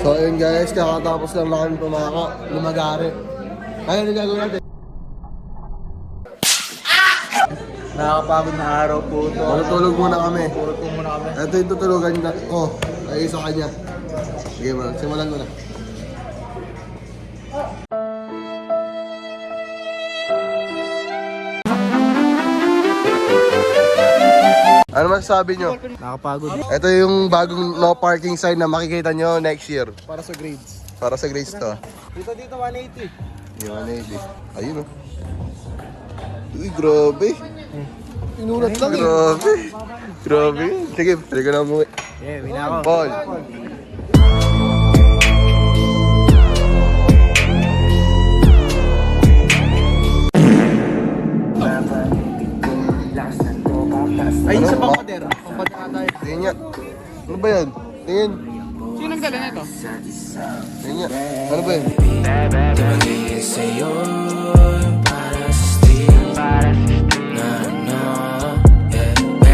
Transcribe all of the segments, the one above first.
So ayun guys, kakatapos lang na kami pumaka, lumagari. Ano yung gagawin natin? Nakakapagod na araw po ito. Matutulog muna kami. Tulog po muna kami. Ito yung tutulugan ko, ay isa kanya. Sige bro, simulan ko na. Ano masasabi nyo? Nakakapagod. Ito yung bagong no parking sign na makikita nyo next year. Para sa grades. Para sa grades to. Dito 180. Yung 180. Ayun o. Uy, grabe. Pinulat lang eh. Grabe. Grabe. Sige, pwede ka na umuwi. Yeah, win ako. Paul. Ayun sa Ano? pampader. Pampader na tayo. Tingin niya. Ano ba yan? Tingin. Sino nagdala na ito? Tingin niya. Ano ba yan? Tumagigil sa'yo para sa street na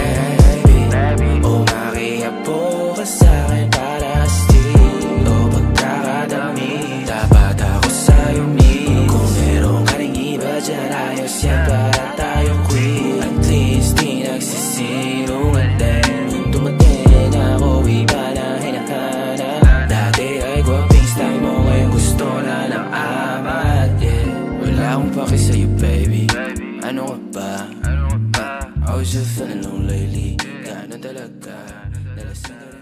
yeah, baby. Umakiapo ka sa'kin para sa street o pagkakadami. Dapat ako sa'yo ni kung meron ka rin iba dyan, ayos yan para tayong queen. At least di nagsisinungaling. Dumating ako, iba na hinahanap. Dati ay gwaping style mo, ngayon gusto na ng amat. Yeah, wala akong paki sa'yo baby. Ano ka ba? I was just feeling low lately. Ganun talaga. Nalasing na rin.